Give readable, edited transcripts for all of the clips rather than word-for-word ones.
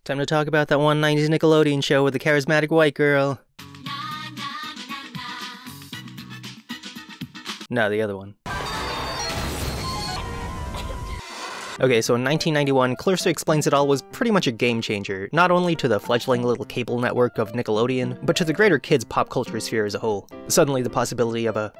Time to talk about that one 90s Nickelodeon show with the charismatic white girl. No, the other one. Okay, so in 1991, Clarissa Explains It All was pretty much a game changer, not only to the fledgling little cable network of Nickelodeon, but to the greater kids' pop culture sphere as a whole. Suddenly the possibility of a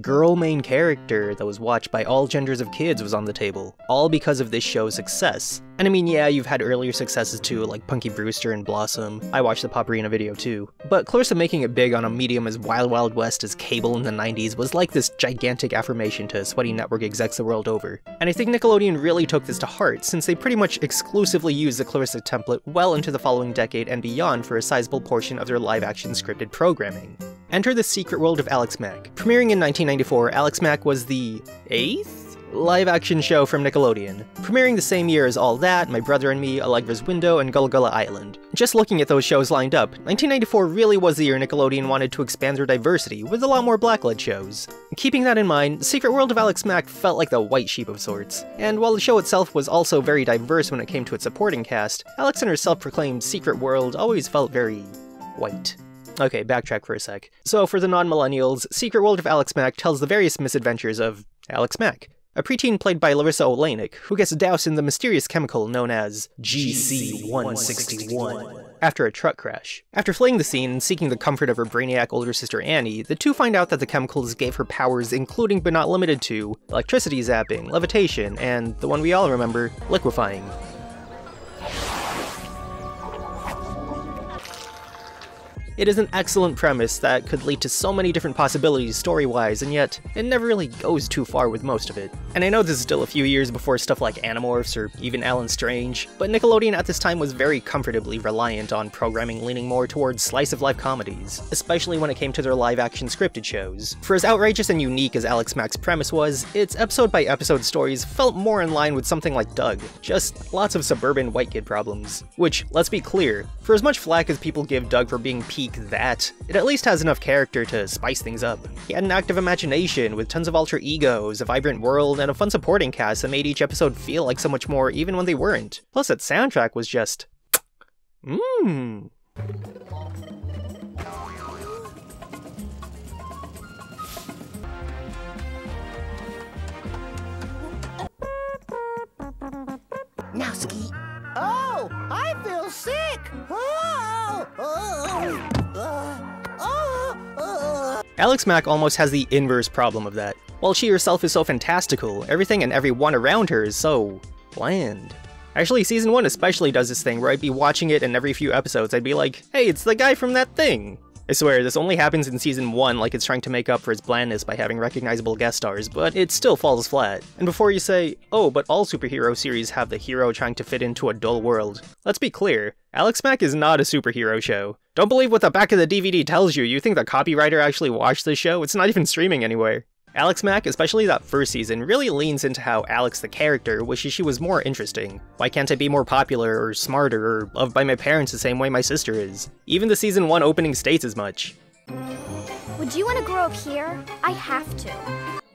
girl main character that was watched by all genders of kids was on the table, all because of this show's success. And I mean, yeah, you've had earlier successes too, like Punky Brewster and Blossom. I watched the Pop Arena video too. But Clarissa making it big on a medium as Wild Wild West as cable in the 90s was like this gigantic affirmation to sweaty network execs the world over. And I think Nickelodeon really took this to heart, since they pretty much exclusively used the Clarissa template well into the following decade and beyond for a sizable portion of their live-action scripted programming. Enter the secret world of Alex Mack. Premiering in 1994, Alex Mack was the 8th live-action show from Nickelodeon, premiering the same year as All That, My Brother and Me, Allegra's Window, and Gullah Gullah Island. Just looking at those shows lined up, 1994 really was the year Nickelodeon wanted to expand their diversity with a lot more black-led shows. Keeping that in mind, the Secret World of Alex Mack felt like the white sheep of sorts. And while the show itself was also very diverse when it came to its supporting cast, Alex and her self-proclaimed Secret World always felt very white. Okay, backtrack for a sec. So for the non-millennials, Secret World of Alex Mack tells the various misadventures of Alex Mack, a preteen played by Larissa Oleynik, who gets doused in the mysterious chemical known as GC-161 after a truck crash. After fleeing the scene and seeking the comfort of her brainiac older sister Annie, the two find out that the chemicals gave her powers including but not limited to electricity zapping, levitation, and the one we all remember, liquefying. It is an excellent premise that could lead to so many different possibilities story-wise, and yet, it never really goes too far with most of it. And I know this is still a few years before stuff like Animorphs or even Alan Strange, but Nickelodeon at this time was very comfortably reliant on programming leaning more towards slice-of-life comedies, especially when it came to their live-action scripted shows. For as outrageous and unique as Alex Mack's premise was, its episode-by-episode stories felt more in line with something like Doug, just lots of suburban white kid problems. Which, let's be clear, for as much flack as people give Doug for being peak that, it at least has enough character to spice things up. He had an active imagination with tons of alter egos, a vibrant world, and a fun supporting cast that made each episode feel like so much more even when they weren't. Plus that soundtrack was just... Now ski. Oh, I feel sick. Alex Mack almost has the inverse problem of that. While she herself is so fantastical, everything and everyone around her is so bland. Actually, season 1 especially does this thing where I'd be watching it and every few episodes I'd be like, hey, it's the guy from that thing! I swear, this only happens in season 1 like it's trying to make up for its blandness by having recognizable guest stars, but it still falls flat. And before you say, oh, but all superhero series have the hero trying to fit into a dull world, let's be clear, Alex Mack is not a superhero show. Don't believe what the back of the DVD tells you. You think the copywriter actually watched this show? It's not even streaming anywhere. Alex Mack, especially that first season, really leans into how Alex the character wishes she was more interesting. Why can't I be more popular, or smarter, or loved by my parents the same way my sister is? Even the season 1 opening states as much. Would you want to grow up here? I have to.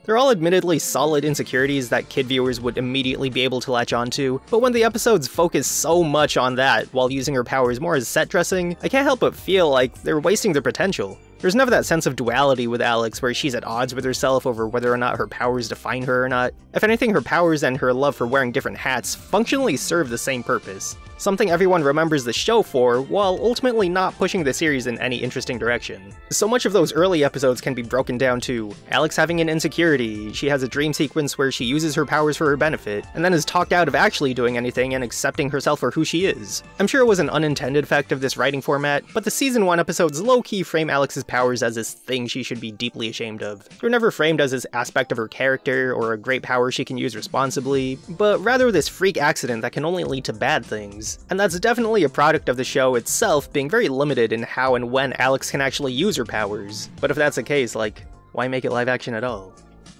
They're all admittedly solid insecurities that kid viewers would immediately be able to latch onto, but when the episodes focus so much on that while using her powers more as set dressing, I can't help but feel like they're wasting their potential. There's never that sense of duality with Alex where she's at odds with herself over whether or not her powers define her or not. If anything, her powers and her love for wearing different hats functionally serve the same purpose. Something everyone remembers the show for, while ultimately not pushing the series in any interesting direction. So much of those early episodes can be broken down to Alex having an insecurity, she has a dream sequence where she uses her powers for her benefit, and then is talked out of actually doing anything and accepting herself for who she is. I'm sure it was an unintended effect of this writing format, but the season 1 episodes low-key frame Alex's powers as this thing she should be deeply ashamed of. They're never framed as this aspect of her character or a great power she can use responsibly, but rather this freak accident that can only lead to bad things. And that's definitely a product of the show itself being very limited in how and when Alex can actually use her powers. But if that's the case, like, why make it live action at all?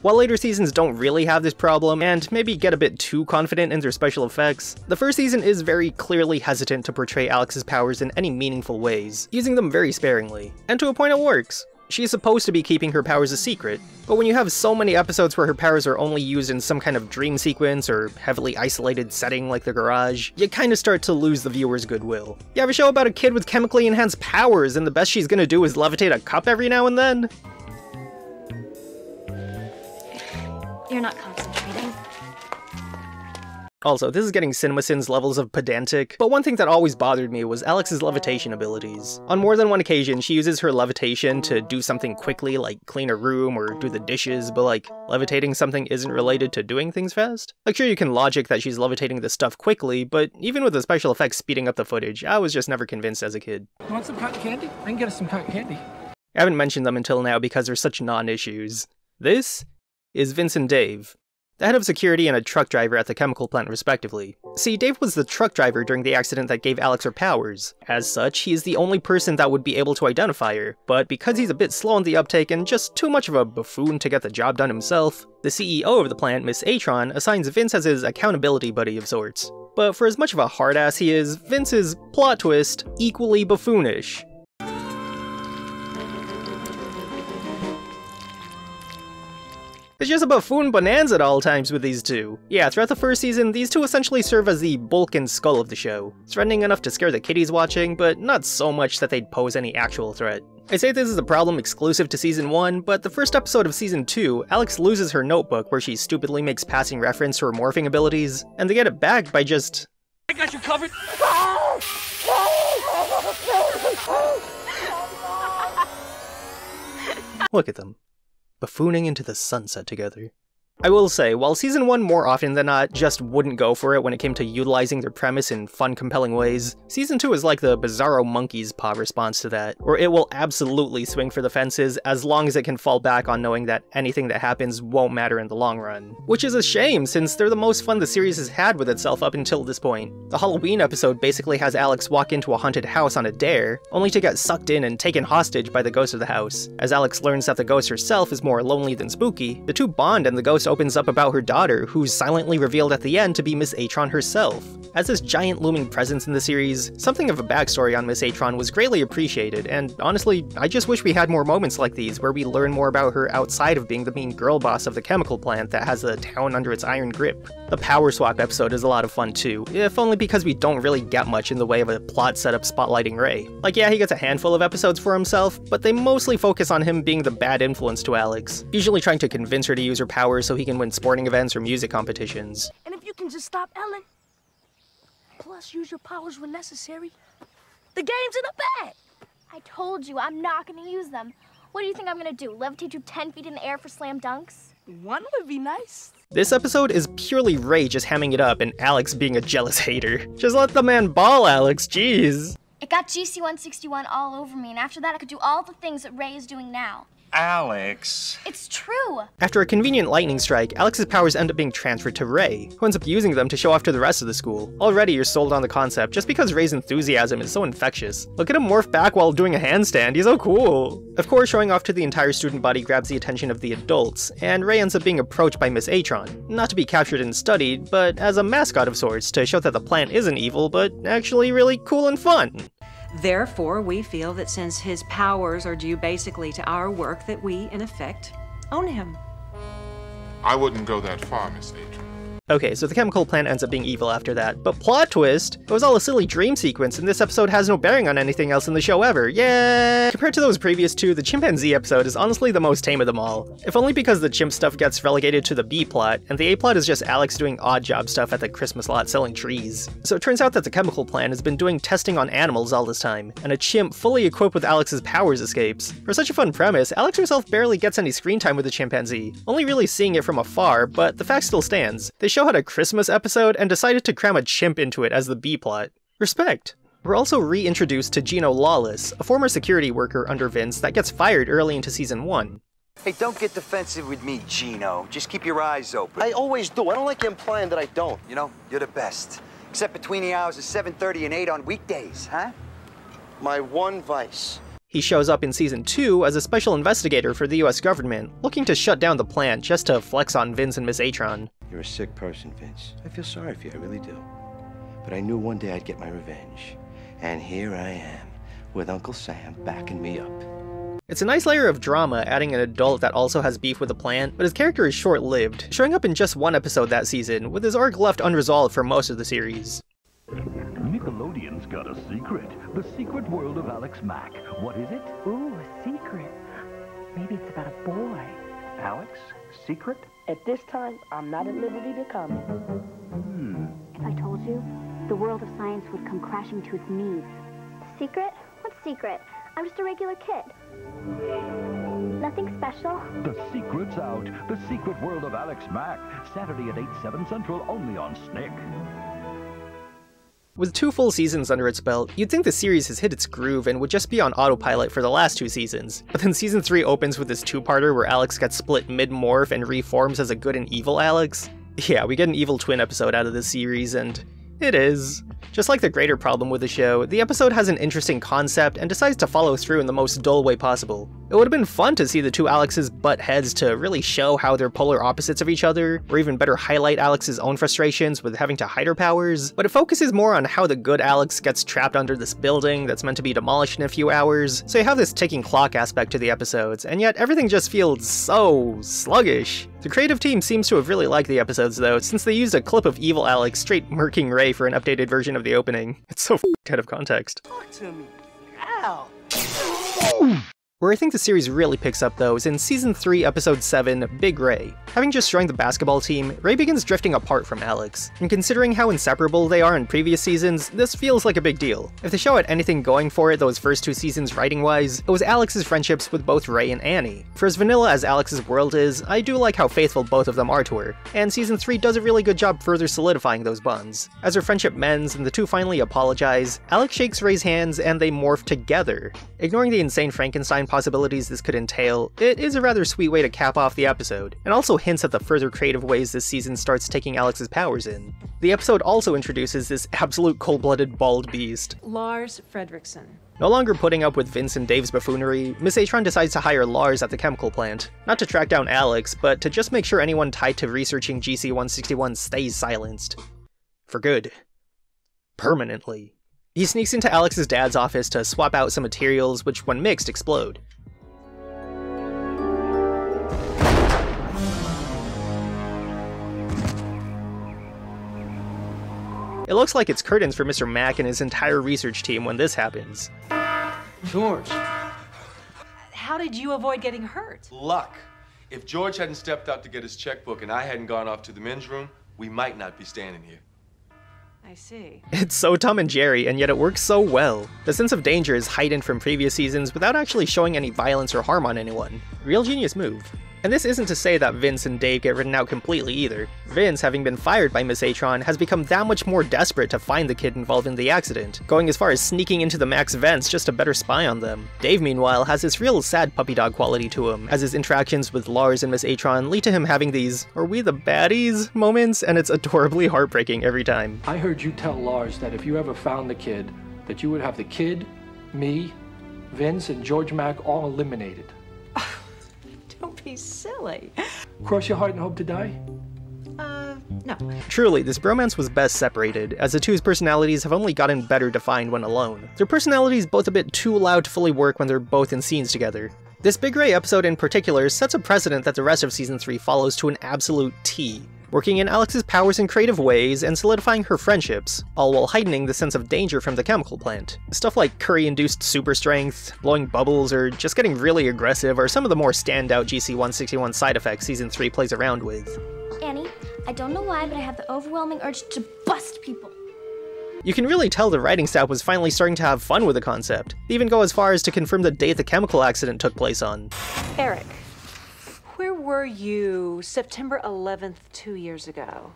While later seasons don't really have this problem, and maybe get a bit too confident in their special effects, the first season is very clearly hesitant to portray Alex's powers in any meaningful ways, using them very sparingly. And to a point it works. She's supposed to be keeping her powers a secret, but when you have so many episodes where her powers are only used in some kind of dream sequence or heavily isolated setting like the garage, you kinda start to lose the viewer's goodwill. You have a show about a kid with chemically enhanced powers and the best she's gonna do is levitate a cup every now and then? You're not concentrating. Also, this is getting CinemaSins levels of pedantic, but one thing that always bothered me was Alex's levitation abilities. On more than one occasion, she uses her levitation to do something quickly, like clean a room or do the dishes, but like, levitating something isn't related to doing things fast? Like, sure, you can logic that she's levitating the stuff quickly, but even with the special effects speeding up the footage, I was just never convinced as a kid. You want some cotton candy? I can get us some cotton candy. I haven't mentioned them until now because they're such non-issues. This is Vince and Dave, the head of security and a truck driver at the chemical plant respectively. See, Dave was the truck driver during the accident that gave Alex her powers. As such, he is the only person that would be able to identify her, but because he's a bit slow on the uptake and just too much of a buffoon to get the job done himself, the CEO of the plant, Miss Atron, assigns Vince as his accountability buddy of sorts. But for as much of a hard-ass he is, Vince is, plot twist, equally buffoonish. It's just a buffoon bonanza at all times with these two. Yeah, throughout the first season, these two essentially serve as the bulk and skull of the show. Threatening enough to scare the kiddies watching, but not so much that they'd pose any actual threat. I say this is a problem exclusive to Season 1, but the first episode of Season 2, Alex loses her notebook where she stupidly makes passing reference to her morphing abilities, and they get it back by just... I got you covered! Look at them. Buffooning into the sunset together. I will say, while Season 1 more often than not just wouldn't go for it when it came to utilizing their premise in fun, compelling ways, Season 2 is like the Bizarro Monkey's Paw response to that, where it will absolutely swing for the fences as long as it can fall back on knowing that anything that happens won't matter in the long run. Which is a shame, since they're the most fun the series has had with itself up until this point. The Halloween episode basically has Alex walk into a haunted house on a dare, only to get sucked in and taken hostage by the ghost of the house. As Alex learns that the ghost herself is more lonely than spooky, the two bond and the ghost opens up about her daughter, who's silently revealed at the end to be Miss Atron herself. As this giant looming presence in the series, something of a backstory on Miss Atron was greatly appreciated, and honestly, I just wish we had more moments like these where we learn more about her outside of being the mean girl boss of the chemical plant that has the town under its iron grip. The power swap episode is a lot of fun too, if only because we don't really get much in the way of a plot setup spotlighting Ray. Like, yeah, he gets a handful of episodes for himself, but they mostly focus on him being the bad influence to Alex, usually trying to convince her to use her powers so he can win sporting events or music competitions. And if you can just stop Ellen, plus use your powers when necessary, the game's in the bag! I told you, I'm not gonna use them. What do you think I'm gonna do, levitate you 10 feet in the air for slam dunks? One would be nice. This episode is purely Ray just hamming it up and Alex being a jealous hater. Just let the man ball, Alex, jeez. It got GC-161 all over me, and after that I could do all the things that Ray is doing now. Alex. It's true! After a convenient lightning strike, Alex's powers end up being transferred to Ray, who ends up using them to show off to the rest of the school. Already you're sold on the concept just because Ray's enthusiasm is so infectious. Look at him morph back while doing a handstand, he's so cool! Of course, showing off to the entire student body grabs the attention of the adults, and Ray ends up being approached by Miss Atron. Not to be captured and studied, but as a mascot of sorts to show that the plant isn't evil, but actually really cool and fun. Therefore, we feel that since his powers are due basically to our work, that we, in effect, own him. I wouldn't go that far, Miss Atron. Okay, so the chemical plant ends up being evil after that, but plot twist, it was all a silly dream sequence and this episode has no bearing on anything else in the show ever, yay! Compared to those previous two, the chimpanzee episode is honestly the most tame of them all, if only because the chimp stuff gets relegated to the B plot, and the A plot is just Alex doing odd job stuff at the Christmas lot selling trees. So it turns out that the chemical plant has been doing testing on animals all this time, and a chimp fully equipped with Alex's powers escapes. For such a fun premise, Alex herself barely gets any screen time with the chimpanzee, only really seeing it from afar, but the fact still stands. They show had a Christmas episode and decided to cram a chimp into it as the B-plot. Respect. We're also reintroduced to Gino Lawless, a former security worker under Vince that gets fired early into Season 1. Hey, don't get defensive with me, Gino. Just keep your eyes open. I always do. I don't like you implying that I don't. You know, you're the best. Except between the hours of 7:30 and 8 on weekdays, huh? My one vice. He shows up in Season 2 as a special investigator for the US government, looking to shut down the plant just to flex on Vince and Miss Atron. You're a sick person, Vince. I feel sorry for you, I really do. But I knew one day I'd get my revenge. And here I am, with Uncle Sam backing me up. It's a nice layer of drama, adding an adult that also has beef with the plant, but his character is short-lived, showing up in just one episode that season, with his arc left unresolved for most of the series. Nickelodeon's got a secret. The secret world of Alex Mack. What is it? Ooh, a secret. Maybe it's about a boy. Alex? Secret? At this time, I'm not at liberty to comment. If I told you, the world of science would come crashing to its knees. Secret? What secret? I'm just a regular kid. Nothing special. The secret's out. The secret world of Alex Mack. Saturday at 8/7 Central, only on Snick. With 2 full seasons under its belt, you'd think the series has hit its groove and would just be on autopilot for the last 2 seasons. But then season 3 opens with this 2-parter where Alex gets split mid-morph and reforms as a good and evil Alex. Yeah, we get an evil twin episode out of this series, and it is. Just like the greater problem with the show, the episode has an interesting concept and decides to follow through in the most dull way possible. It would have been fun to see the 2 Alexes butt heads to really show how they're polar opposites of each other, or even better highlight Alex's own frustrations with having to hide her powers, but it focuses more on how the good Alex gets trapped under this building that's meant to be demolished in a few hours, so you have this ticking clock aspect to the episodes, and yet everything just feels so sluggish. The creative team seems to have really liked the episodes though, since they used a clip of evil Alex straight murking Ray for an updated version of the opening. It's so out of context. Talk to me. Ow. Where I think the series really picks up though is in season 3 episode 7, Big Ray. Having just joined the basketball team, Ray begins drifting apart from Alex, and considering how inseparable they are in previous seasons, this feels like a big deal. If the show had anything going for it those first 2 seasons writing-wise, it was Alex's friendships with both Ray and Annie. For as vanilla as Alex's world is, I do like how faithful both of them are to her, and season 3 does a really good job further solidifying those bonds. As their friendship mends and the 2 finally apologize, Alex shakes Ray's hands and they morph together. Ignoring the insane Frankenstein possibilities this could entail, it is a rather sweet way to cap off the episode, and also hints at the further creative ways this season starts taking Alex's powers in. The episode also introduces this absolute cold-blooded bald beast. Lars Fredrickson. No longer putting up with Vince and Dave's buffoonery, Miss Atron decides to hire Lars at the chemical plant, not to track down Alex, but to just make sure anyone tied to researching GC-161 stays silenced. For good. Permanently. He sneaks into Alex's dad's office to swap out some materials, which when mixed explode. It looks like it's curtains for Mr. Mack and his entire research team when this happens. George. How did you avoid getting hurt? Luck. If George hadn't stepped out to get his checkbook and I hadn't gone off to the men's room, we might not be standing here. I see. It's so Tom and Jerry, and yet it works so well. The sense of danger is heightened from previous seasons without actually showing any violence or harm on anyone. Real genius move. And this isn't to say that Vince and Dave get written out completely either. Vince, having been fired by Miss Atron, has become that much more desperate to find the kid involved in the accident, going as far as sneaking into the Max vents just to better spy on them. Dave, meanwhile, has this real sad puppy dog quality to him, as his interactions with Lars and Miss Atron lead to him having these "are we the baddies" moments, and it's adorably heartbreaking every time. I heard you tell Lars that if you ever found the kid, that you would have the kid, me, Vince, and George Mack all eliminated. Don't be silly. Cross your heart and hope to die? No. Truly, this bromance was best separated, as the two's personalities have only gotten better defined when alone. Their personalities both a bit too loud to fully work when they're both in scenes together. This Big Ray episode in particular sets a precedent that the rest of Season 3 follows to an absolute T, working in Alex's powers in creative ways and solidifying her friendships, all while heightening the sense of danger from the chemical plant. Stuff like Curry-induced super strength, blowing bubbles, or just getting really aggressive are some of the more standout GC-161 side effects Season 3 plays around with. Annie, I don't know why, but I have the overwhelming urge to bust people. You can really tell the writing staff was finally starting to have fun with the concept. They even go as far as to confirm the date the chemical accident took place on. Eric, where were you September 11th, 2 years ago?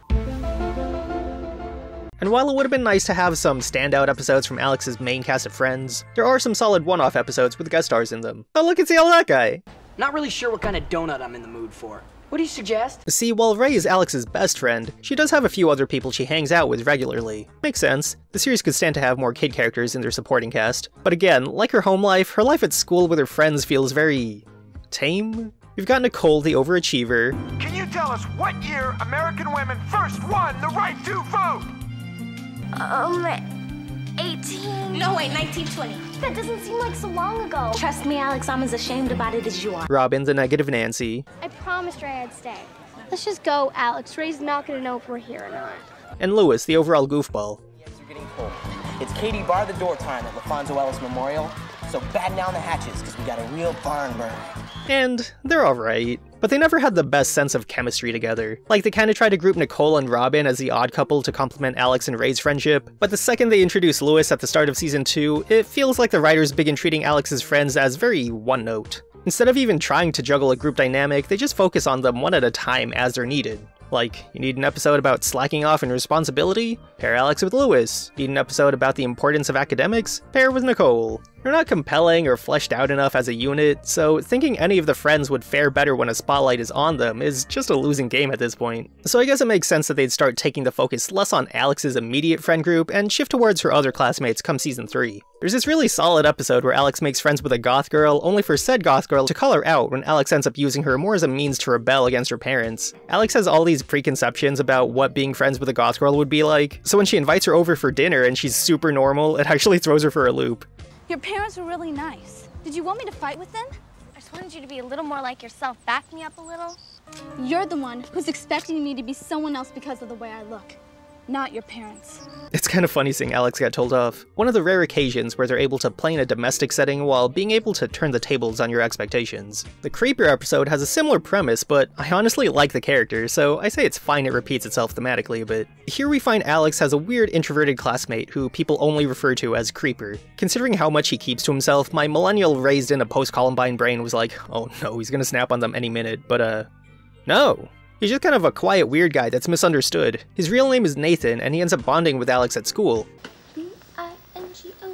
And while it would have been nice to have some standout episodes from Alex's main cast of friends, there are some solid one-off episodes with guest stars in them. Oh, look, it's the that guy! Not really sure what kind of donut I'm in the mood for. What do you suggest? See, while Ray is Alex's best friend, she does have a few other people she hangs out with regularly. Makes sense. The series could stand to have more kid characters in their supporting cast. But again, like her home life, her life at school with her friends feels very... tame? We've got Nicole, the overachiever. Can you tell us what year American women first won the right to vote? 18... No, wait, 1920. That doesn't seem like so long ago. Trust me, Alex, I'm as ashamed about it as you are. Robin, the negative Nancy. I promised Ray I'd stay. Let's just go, Alex. Ray's not gonna know if we're here or not. And Lewis, the overall goofball. Yes, you're getting cold. It's Katie bar the door time at LaFonso Ellis Memorial, so batten down the hatches, because we got a real barn burner. And they're alright. But they never had the best sense of chemistry together. Like, they kinda tried to group Nicole and Robin as the odd couple to complement Alex and Ray's friendship, but the second they introduced Lewis at the start of season 2, it feels like the writers begin treating Alex's friends as very one-note. Instead of even trying to juggle a group dynamic, they just focus on them one at a time as they're needed. Like, you need an episode about slacking off and responsibility? Pair Alex with Lewis. Need an episode about the importance of academics? Pair with Nicole. They're not compelling or fleshed out enough as a unit, so thinking any of the friends would fare better when a spotlight is on them is just a losing game at this point. So I guess it makes sense that they'd start taking the focus less on Alex's immediate friend group and shift towards her other classmates come season 3. There's this really solid episode where Alex makes friends with a goth girl, only for said goth girl to call her out when Alex ends up using her more as a means to rebel against her parents. Alex has all these preconceptions about what being friends with a goth girl would be like, so when she invites her over for dinner and she's super normal, it actually throws her for a loop. Your parents were really nice. Did you want me to fight with them? I just wanted you to be a little more like yourself. Back me up a little. You're the one who's expecting me to be someone else because of the way I look, not your parents. It's kind of funny seeing Alex get told off. One of the rare occasions where they're able to play in a domestic setting while being able to turn the tables on your expectations. The Creeper episode has a similar premise, but I honestly like the character, so I say it's fine it repeats itself thematically, but here we find Alex has a weird introverted classmate who people only refer to as Creeper. Considering how much he keeps to himself, my millennial raised in a post-Columbine brain was like, oh no, he's gonna snap on them any minute, but no. He's just kind of a quiet, weird guy that's misunderstood. His real name is Nathan, and he ends up bonding with Alex at school. B-I-N-G-O,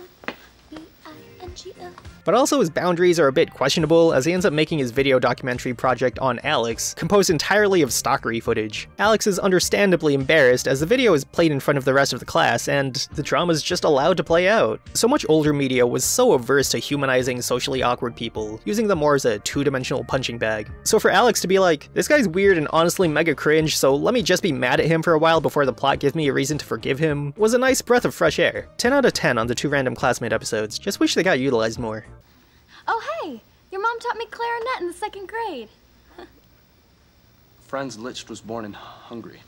B-I-N-G-O. But also his boundaries are a bit questionable as he ends up making his video documentary project on Alex, composed entirely of stalkery footage. Alex is understandably embarrassed as the video is played in front of the rest of the class and the drama's just allowed to play out. So much older media was so averse to humanizing socially awkward people, using them more as a two-dimensional punching bag. So for Alex to be like, this guy's weird and honestly mega cringe, so let me just be mad at him for a while before the plot gives me a reason to forgive him, was a nice breath of fresh air. 10 out of 10 on the 2 random classmate episodes, just wish they got utilized more. Oh, hey, your mom taught me clarinet in the 2nd grade. Franz Liszt was born in Hungary.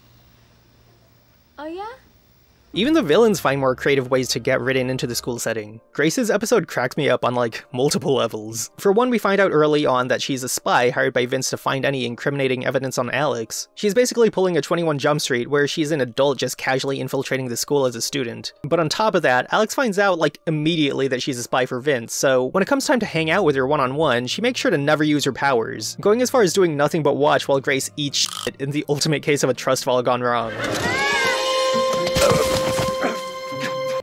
Oh, yeah? Even the villains find more creative ways to get written into the school setting. Grace's episode cracks me up on like multiple levels. For one, we find out early on that she's a spy hired by Vince to find any incriminating evidence on Alex. She's basically pulling a 21 Jump Street where she's an adult just casually infiltrating the school as a student. But on top of that, Alex finds out like immediately that she's a spy for Vince, so when it comes time to hang out with her one-on-one, she makes sure to never use her powers, going as far as doing nothing but watch while Grace eats shit in the ultimate case of a trust fall gone wrong.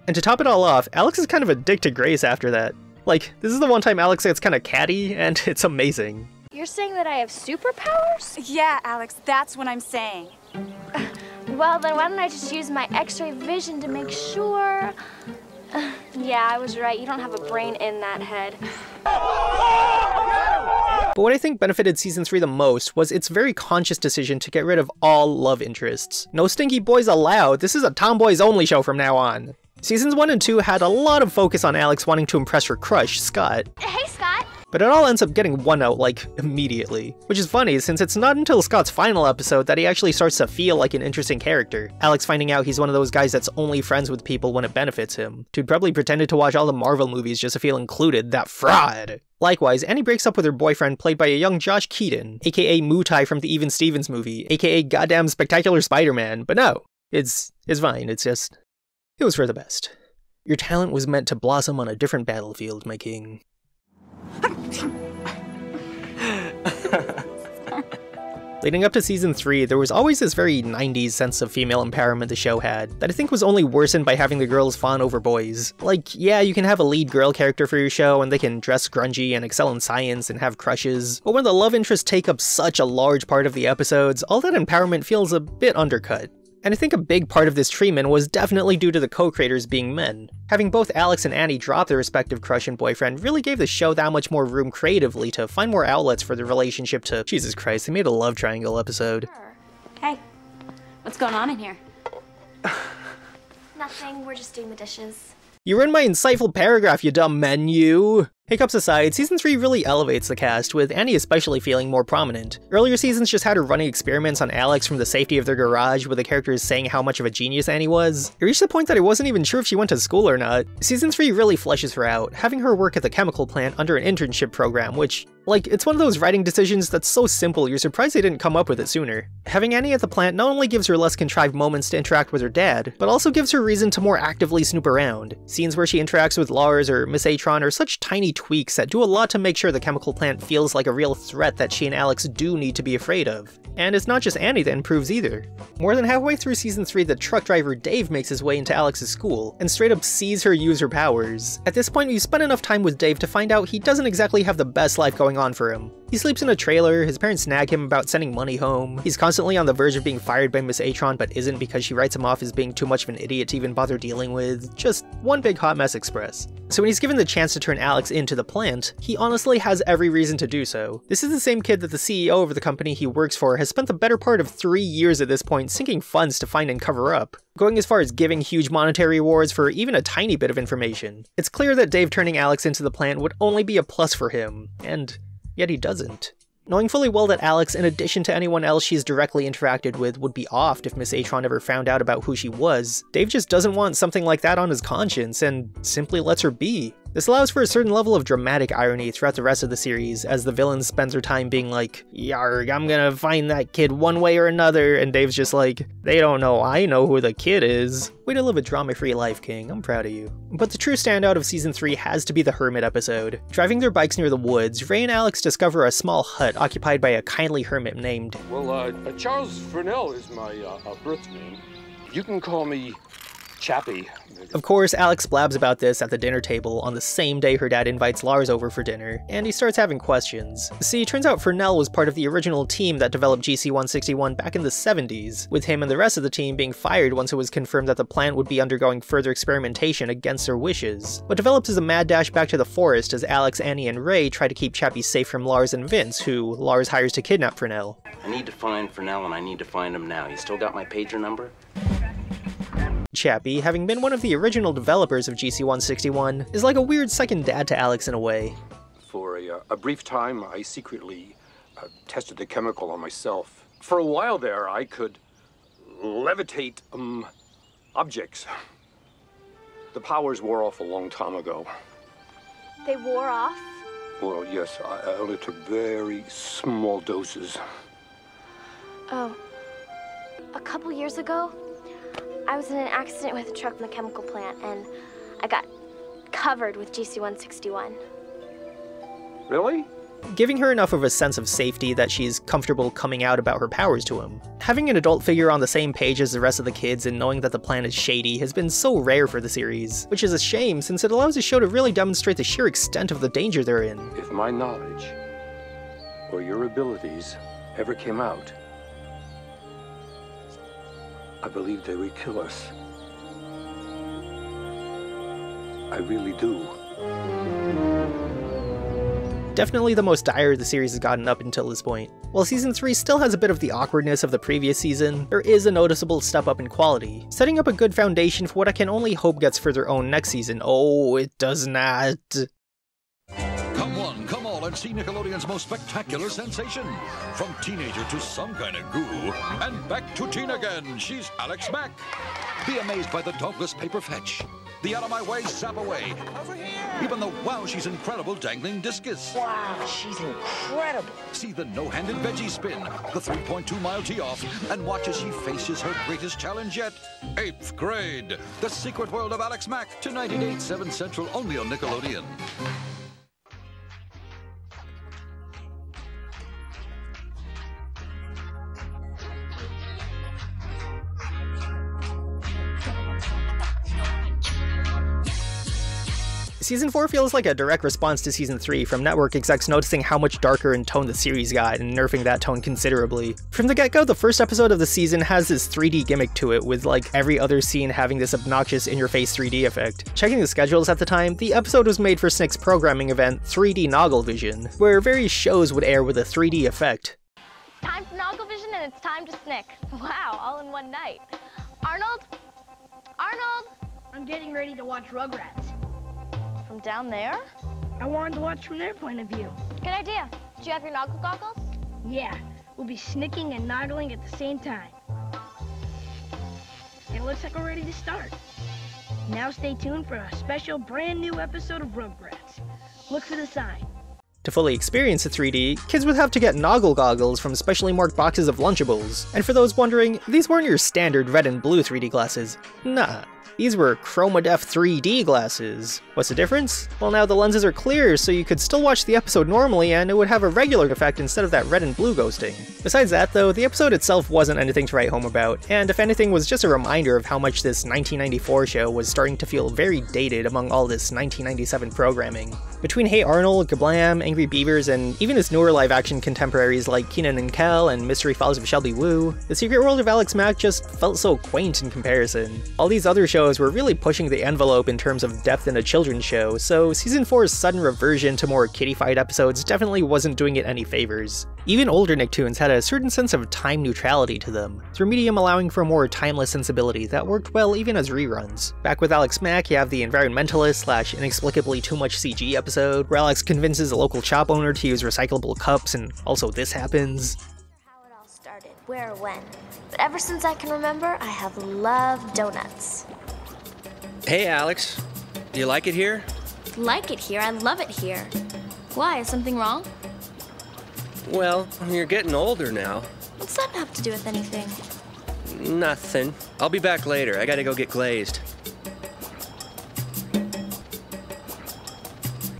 And to top it all off, Alex is kind of a dick to Grace after that. Like, this is the one time Alex gets kind of catty, and it's amazing. You're saying that I have superpowers? Yeah, Alex, that's what I'm saying. Well, then why don't I just use my x-ray vision to make sure? Yeah, I was right. You don't have a brain in that head. But what I think benefited Season 3 the most was its very conscious decision to get rid of all love interests. No stinky boys allowed, this is a tomboys only show from now on. Seasons 1 and 2 had a lot of focus on Alex wanting to impress her crush, Scott. Hey, Scott! But it all ends up getting one out, like, immediately. Which is funny, since it's not until Scott's final episode that he actually starts to feel like an interesting character. Alex finding out he's one of those guys that's only friends with people when it benefits him. Dude probably pretended to watch all the Marvel movies just to feel included, that fraud! Likewise, Annie breaks up with her boyfriend played by a young Josh Keaton, aka Mutai from the Even Stevens movie, aka goddamn Spectacular Spider-Man, but no. It's fine, it's just... it was for the best. Your talent was meant to blossom on a different battlefield, my king. Leading up to Season 3, there was always this very 90s sense of female empowerment the show had, that I think was only worsened by having the girls fawn over boys. Like, yeah, you can have a lead girl character for your show, and they can dress grungy and excel in science and have crushes, but when the love interests take up such a large part of the episodes, all that empowerment feels a bit undercut. And I think a big part of this treatment was definitely due to the co-creators being men. Having both Alex and Annie drop their respective crush and boyfriend really gave the show that much more room creatively to find more outlets for the relationship to— Jesus Christ, they made a love triangle episode. Hey, what's going on in here? Nothing, we're just doing the dishes. You ruined my insightful paragraph, you dumb men, you! Hiccups aside, Season 3 really elevates the cast, with Annie especially feeling more prominent. Earlier seasons just had her running experiments on Alex from the safety of their garage, with the characters saying how much of a genius Annie was. It reached the point that I wasn't even sure if she went to school or not. Season 3 really fleshes her out, having her work at the chemical plant under an internship program, which, like, it's one of those writing decisions that's so simple you're surprised they didn't come up with it sooner. Having Annie at the plant not only gives her less contrived moments to interact with her dad, but also gives her reason to more actively snoop around. Scenes where she interacts with Lars or Miss Atron are such tiny tweaks that do a lot to make sure the chemical plant feels like a real threat that she and Alex do need to be afraid of. And it's not just Annie that improves either. More than halfway through Season 3, the truck driver Dave makes his way into Alex's school, and straight up sees her use her powers. At this point, we've spent enough time with Dave to find out he doesn't exactly have the best life going on for him. He sleeps in a trailer, his parents nag him about sending money home, he's constantly on the verge of being fired by Miss Atron but isn't because she writes him off as being too much of an idiot to even bother dealing with. Just one big hot mess express. So when he's given the chance to turn Alex into the plant, he honestly has every reason to do so. This is the same kid that the CEO of the company he works for has spent the better part of 3 years at this point sinking funds to find and cover up, going as far as giving huge monetary rewards for even a tiny bit of information. It's clear that Dave turning Alex into the plant would only be a plus for him, and yet he doesn't. Knowing fully well that Alex, in addition to anyone else she's directly interacted with, would be offed if Miss Atron ever found out about who she was, Dave just doesn't want something like that on his conscience and simply lets her be. This allows for a certain level of dramatic irony throughout the rest of the series, as the villain spends her time being like, "Yarg, I'm gonna find that kid one way or another," and Dave's just like, "They don't know I know who the kid is." Way to live a drama-free life, King. I'm proud of you. But the true standout of Season 3 has to be the Hermit episode. Driving their bikes near the woods, Ray and Alex discover a small hut occupied by a kindly hermit named... Well, Charles Furnell is my birth name. You can call me Chappie. Of course, Alex blabs about this at the dinner table on the same day her dad invites Lars over for dinner, and he starts having questions. See, it turns out Furnell was part of the original team that developed GC-161 back in the 70s, with him and the rest of the team being fired once it was confirmed that the plant would be undergoing further experimentation against their wishes. What develops is a mad dash back to the forest as Alex, Annie, and Ray try to keep Chappie safe from Lars and Vince, who Lars hires to kidnap Furnell. I need to find Furnell, and I need to find him now. You still got my pager number? Chappie, having been one of the original developers of GC-161, is like a weird second dad to Alex in a way. For a brief time, I secretly tested the chemical on myself. For a while there, I could levitate objects. The powers wore off a long time ago. They wore off? Well, yes, I only took very small doses. Oh. A couple years ago, I was in an accident with a truck in the chemical plant, and I got covered with GC-161. Really? Giving her enough of a sense of safety that she's comfortable coming out about her powers to him. Having an adult figure on the same page as the rest of the kids and knowing that the plan is shady has been so rare for the series, which is a shame since it allows the show to really demonstrate the sheer extent of the danger they're in. If my knowledge or your abilities ever came out, I believe they would kill us. I really do. Definitely the most dire the series has gotten up until this point. While Season 3 still has a bit of the awkwardness of the previous season, there is a noticeable step up in quality, setting up a good foundation for what I can only hope gets further owned next season. Oh, it does not. Come all and see Nickelodeon's most spectacular sensation. From teenager to some kind of goo, and back to teen again, she's Alex Mack. Be amazed by the dauntless paper fetch, the out-of-my-way zap away, even the wow, she's incredible dangling discus. Wow, she's incredible. See the no-handed veggie spin, the 3.2-mile tee-off, and watch as she faces her greatest challenge yet. 8th grade, The Secret World of Alex Mack, tonight at 8/7 Central, only on Nickelodeon. Season 4 feels like a direct response to Season 3, from network execs noticing how much darker in tone the series got and nerfing that tone considerably. From the get-go, the first episode of the season has this 3D gimmick to it, with like every other scene having this obnoxious in-your-face 3D effect. Checking the schedules at the time, the episode was made for SNICK's programming event 3D Nogglevision, where various shows would air with a 3D effect. Time for Nogglevision and it's time to SNICK. Wow, all in one night. Arnold? Arnold? I'm getting ready to watch Rugrats. From down there? I wanted to watch from their point of view. Good idea. Do you have your Noggle goggles? Yeah, we'll be snicking and noggling at the same time. And it looks like we're ready to start. Now stay tuned for a special brand new episode of Rugrats. Look for the sign. To fully experience the 3D, kids would have to get Noggle goggles from specially marked boxes of Lunchables. And for those wondering, these weren't your standard red and blue 3D glasses. Nah. These were ChromaDepth 3D glasses. What's the difference? Well, now the lenses are clear, so you could still watch the episode normally and it would have a regular effect instead of that red and blue ghosting. Besides that though, the episode itself wasn't anything to write home about, and if anything was just a reminder of how much this 1994 show was starting to feel very dated among all this 1997 programming. Between Hey Arnold, Kablam, Angry Beavers, and even its newer live-action contemporaries like Kenan and Kel and Mystery Files of Shelby Woo, The Secret World of Alex Mack just felt so quaint in comparison. All these other shows were really pushing the envelope in terms of depth in a children's show, so Season 4's sudden reversion to more kiddified episodes definitely wasn't doing it any favors. Even older Nicktoons had a certain sense of time neutrality to them, through medium allowing for a more timeless sensibility that worked well even as reruns. Back with Alex Mack, you have the environmentalist / inexplicably too much CG episode, where Alex convinces a local shop owner to use recyclable cups, and also this happens. How it all started, where or when, but ever since I can remember, I have loved donuts. Hey, Alex. Do you like it here? Like it here? I love it here. Why? Is something wrong? Well, you're getting older now. What's that have to do with anything? Nothing. I'll be back later. I gotta go get glazed.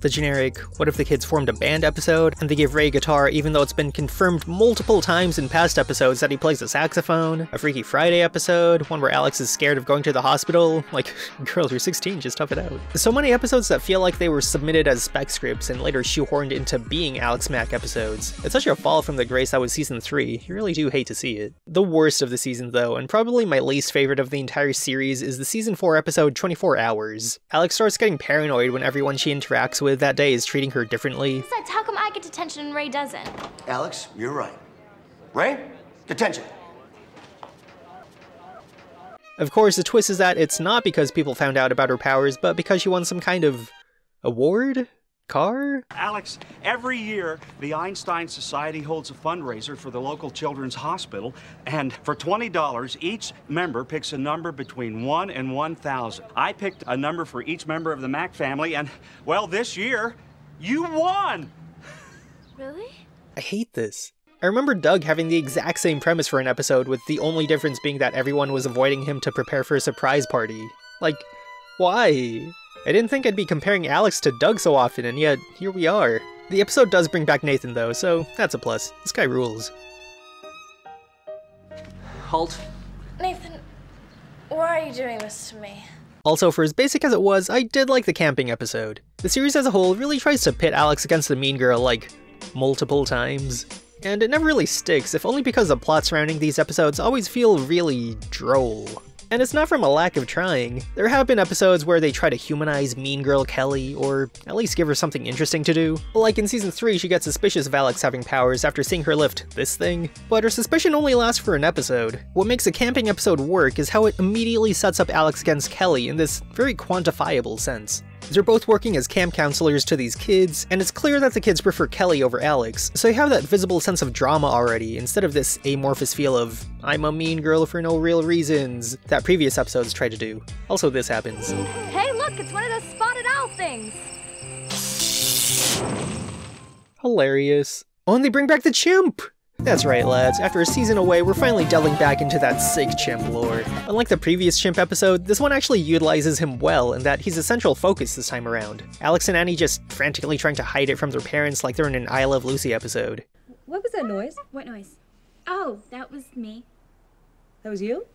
The generic, what if the kids formed a band episode, and they give Ray a guitar even though it's been confirmed multiple times in past episodes that he plays the saxophone, a Freaky Friday episode, one where Alex is scared of going to the hospital, like, girl, you're 16, just tough it out. So many episodes that feel like they were submitted as spec scripts and later shoehorned into being Alex Mack episodes. It's such a fall from the grace that was Season 3, you really do hate to see it. The worst of the season though, and probably my least favorite of the entire series, is the Season 4 episode 24 Hours. Alex starts getting paranoid when everyone she interacts with that day is treating her differently. Besides, how come I get detention and Ray doesn't? Alex, you're right. Ray, detention. Of course, the twist is that it's not because people found out about her powers, but because she won some kind of award? Car? Alex, every year the Einstein Society holds a fundraiser for the local children's hospital, and for $20, each member picks a number between 1 and 1,000. I picked a number for each member of the Mack family, and, well, this year, you won! Really? I hate this. I remember Doug having the exact same premise for an episode, with the only difference being that everyone was avoiding him to prepare for a surprise party. Like, why? I didn't think I'd be comparing Alex to Doug so often, and yet, here we are. The episode does bring back Nathan though, so that's a plus. This guy rules. Halt. Nathan, why are you doing this to me? Also, for as basic as it was, I did like the camping episode. The series as a whole really tries to pit Alex against the mean girl, like, multiple times. And it never really sticks, if only because the plot surrounding these episodes always feel really droll. And it's not from a lack of trying. There have been episodes where they try to humanize Mean Girl Kelly, or at least give her something interesting to do. Like in Season 3, she gets suspicious of Alex having powers after seeing her lift this thing, but her suspicion only lasts for an episode. What makes a camping episode work is how it immediately sets up Alex against Kelly in this very quantifiable sense. They're both working as camp counselors to these kids, and it's clear that the kids prefer Kelly over Alex, so you have that visible sense of drama already, instead of this amorphous feel of, I'm a mean girl for no real reasons, that previous episodes try to do. Also, this happens. Hey, look, it's one of those spotted owl things! Hilarious. Oh, and they bring back the chimp! That's right, lads, after a season away, we're finally delving back into that sick chimp lore. Unlike the previous chimp episode, this one actually utilizes him well in that he's a central focus this time around. Alex and Annie just frantically trying to hide it from their parents like they're in an I Love Lucy episode. What was that noise? What noise? Oh, that was me. That was you?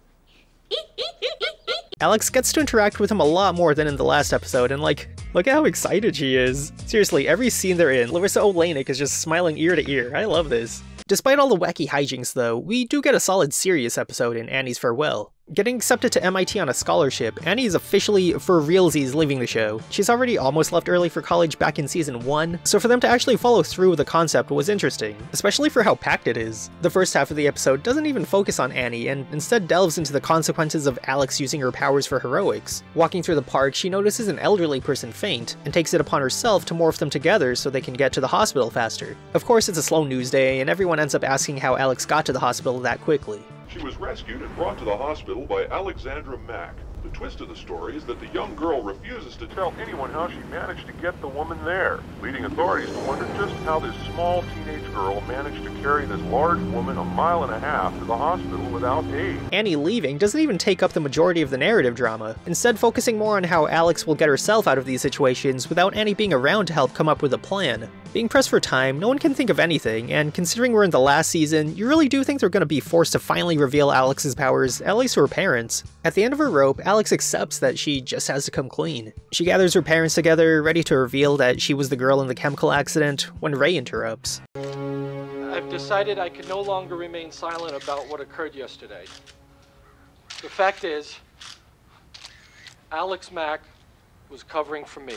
Alex gets to interact with him a lot more than in the last episode, and like, look at how excited she is. Seriously, every scene they're in, Larissa Oleynik is just smiling ear to ear. I love this. Despite all the wacky hijinks though, we do get a solid serious episode in Annie's Farewell. Getting accepted to MIT on a scholarship, Annie is officially, for realsies, leaving the show. She's already almost left early for college back in season 1, so for them to actually follow through with the concept was interesting, especially for how packed it is. The first half of the episode doesn't even focus on Annie, and instead delves into the consequences of Alex using her powers for heroics. Walking through the park, she notices an elderly person faint, and takes it upon herself to morph them together so they can get to the hospital faster. Of course, it's a slow news day, and everyone ends up asking how Alex got to the hospital that quickly. She was rescued and brought to the hospital by Alex Mack. The twist of the story is that the young girl refuses to tell anyone how she managed to get the woman there, leading authorities to wonder just how this small teenage girl managed to carry this large woman 1.5 miles to the hospital without aid. Annie leaving doesn't even take up the majority of the narrative drama, instead focusing more on how Alex will get herself out of these situations without Annie being around to help come up with a plan. Being pressed for time, no one can think of anything, and considering we're in the last season, you really do think they're going to be forced to finally reveal Alex's powers, at least to her parents. At the end of her rope, Alex accepts that she just has to come clean. She gathers her parents together, ready to reveal that she was the girl in the chemical accident, when Ray interrupts. I've decided I can no longer remain silent about what occurred yesterday. The fact is, Alex Mack was covering for me.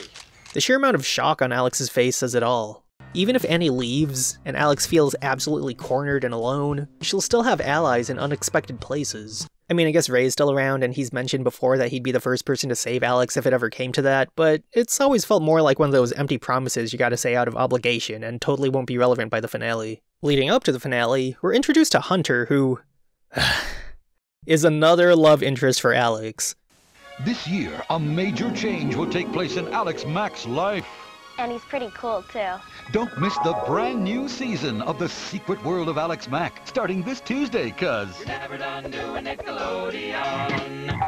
The sheer amount of shock on Alex's face says it all. Even if Annie leaves, and Alex feels absolutely cornered and alone, she'll still have allies in unexpected places. I mean, I guess Ray's still around, and he's mentioned before that he'd be the first person to save Alex if it ever came to that, but it's always felt more like one of those empty promises you gotta say out of obligation, and totally won't be relevant by the finale. Leading up to the finale, we're introduced to Hunter, who is another love interest for Alex. This year, a major change will take place in Alex Mack's life. And he's pretty cool, too. Don't miss the brand new season of The Secret World of Alex Mack, starting this Tuesday, cuz... You're never done doing Nickelodeon.